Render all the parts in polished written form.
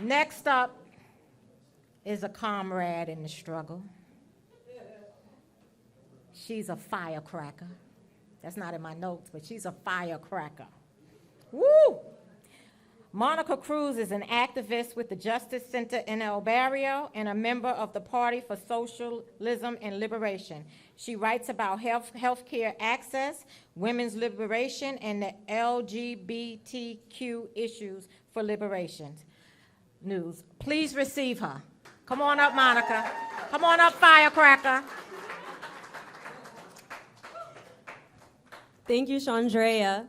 Next up is a comrade in the struggle. She's a firecracker. That's not in my notes, but she's a firecracker. Woo! Monica Cruz is an activist with the Justice Center in El Barrio and a member of the Party for Socialism and Liberation. She writes about healthcare access, women's liberation, and the LGBTQ issues for liberation. News. Please receive her. Come on up, Monica. Come on up, firecracker. Thank you, Saundrea.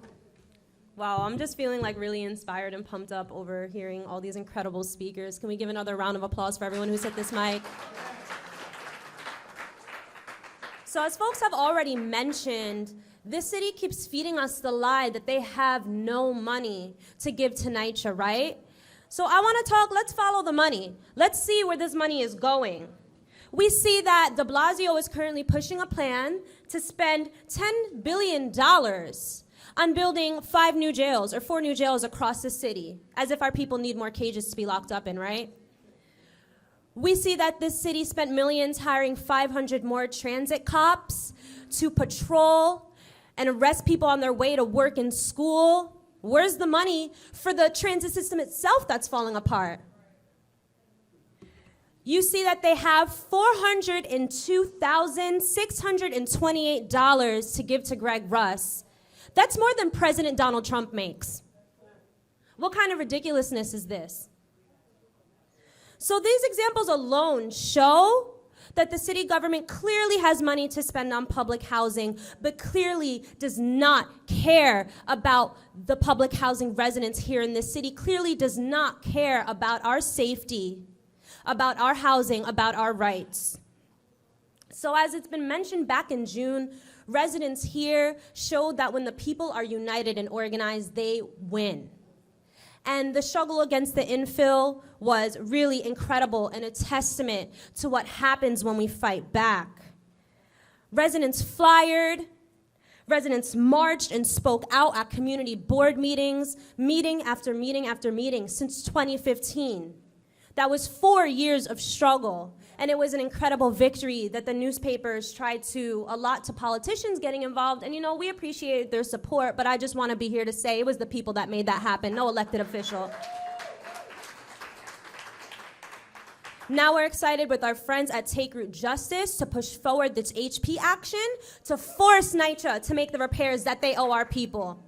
Wow, I'm just feeling like really inspired and pumped up over hearing all these incredible speakers. Can we give another round of applause for everyone who's hit this mic? So as folks have already mentioned, this city keeps feeding us the lie that they have no money to give to NYCHA, right? So I want to talk, let's follow the money. Let's see where this money is going. We see that de Blasio is currently pushing a plan to spend $10 billion on building 4 new jails across the city, as if our people need more cages to be locked up in, right? We see that this city spent millions hiring 500 more transit cops to patrol and arrest people on their way to work and school. Where's the money for the transit system itself that's falling apart? You see that they have $402,628 to give to Greg Russ. That's more than President Donald Trump makes. What kind of ridiculousness is this? So these examples alone show that the city government clearly has money to spend on public housing, but clearly does not care about the public housing residents here in this city, clearly does not care about our safety, about our housing, about our rights. So as it's been mentioned back in June, residents here showed that when the people are united and organized, they win. And the struggle against the infill was really incredible and a testament to what happens when we fight back. Residents flyered, residents marched and spoke out at community board meetings, meeting after meeting after meeting since 2015. That was 4 years of struggle. And it was an incredible victory that the newspapers tried to allot to politicians getting involved. And, you know, we appreciated their support, but I just want to be here to say it was the people that made that happen, no elected official. Now we're excited with our friends at TakeRoot Justice to push forward this HP action to force NYCHA to make the repairs that they owe our people.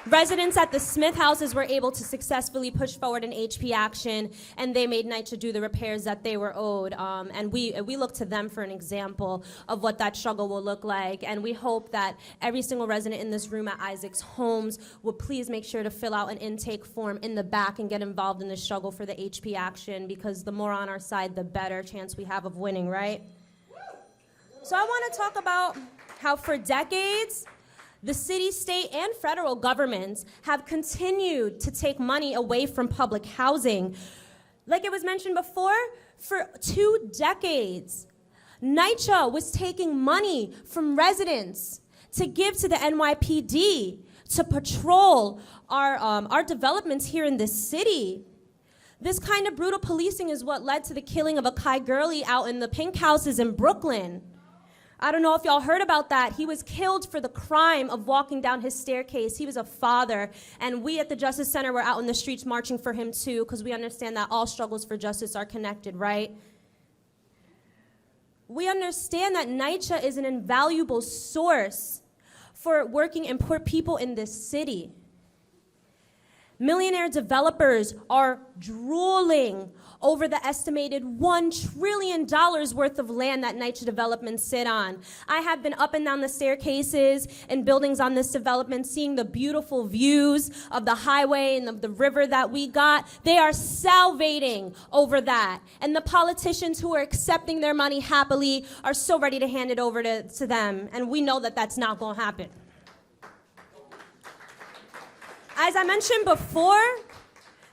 Residents at the Smith houses were able to successfully push forward an HP action, and they made NYCHA do the repairs that they were owed. And we look to them for an example of what that struggle will look like. And we hope that every single resident in this room at Isaacs Homes will please make sure to fill out an intake form in the back and get involved in the struggle for the HP action, because the more on our side, the better chance we have of winning, right? So I want to talk about how for decades, the city, state, and federal governments have continued to take money away from public housing. Like it was mentioned before, for 2 decades, NYCHA was taking money from residents to give to the NYPD to patrol our developments here in this city. This kind of brutal policing is what led to the killing of a Kai Gurley out in the pink houses in Brooklyn. I don't know if y'all heard about that. He was killed for the crime of walking down his staircase. He was a father, and we at the Justice Center were out in the streets marching for him too, because we understand that all struggles for justice are connected, right? We understand that NYCHA is an invaluable source for working and poor people in this city. Millionaire developers are drooling over the estimated $1 trillion worth of land that NYCHA developments sit on. I have been up and down the staircases and buildings on this development, seeing the beautiful views of the highway and of the river that we got. They are salivating over that. And the politicians who are accepting their money happily are so ready to hand it over to them. And we know that that's not going to happen. As I mentioned before,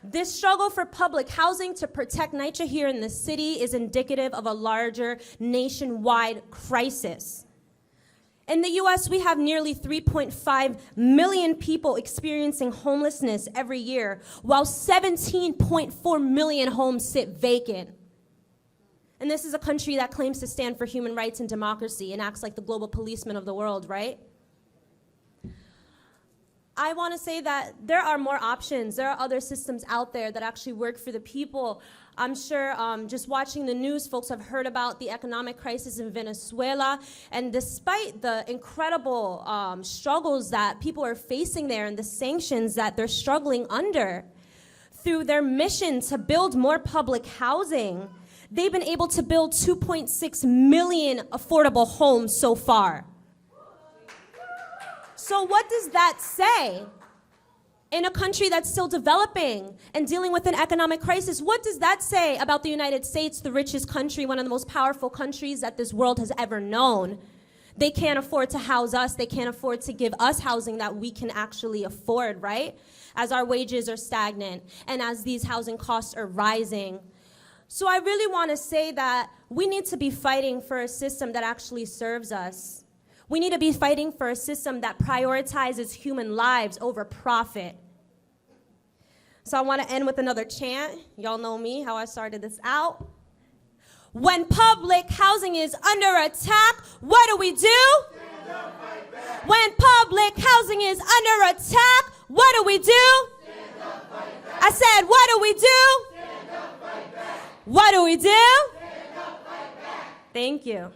this struggle for public housing to protect NYCHA here in the city is indicative of a larger nationwide crisis. In the US, we have nearly 3.5 million people experiencing homelessness every year, while 17.4 million homes sit vacant. And this is a country that claims to stand for human rights and democracy and acts like the global policeman of the world, right? I want to say that there are more options. There are other systems out there that actually work for the people. I'm sure just watching the news, folks have heard about the economic crisis in Venezuela. And despite the incredible struggles that people are facing there and the sanctions that they're struggling under, through their mission to build more public housing, they've been able to build 2.6 million affordable homes so far. So what does that say? In a country that's still developing and dealing with an economic crisis, what does that say about the United States, the richest country, one of the most powerful countries that this world has ever known? They can't afford to house us. They can't afford to give us housing that we can actually afford, right? As our wages are stagnant and as these housing costs are rising. So I really want to say that we need to be fighting for a system that actually serves us. We need to be fighting for a system that prioritizes human lives over profit. So I want to end with another chant. Y'all know me, how I started this out. When public housing is under attack, what do we do? Stand up, fight back. When public housing is under attack, what do we do? Stand up, fight back. I said, what do we do? Stand up, fight back. What do we do? Stand up, fight back. Thank you.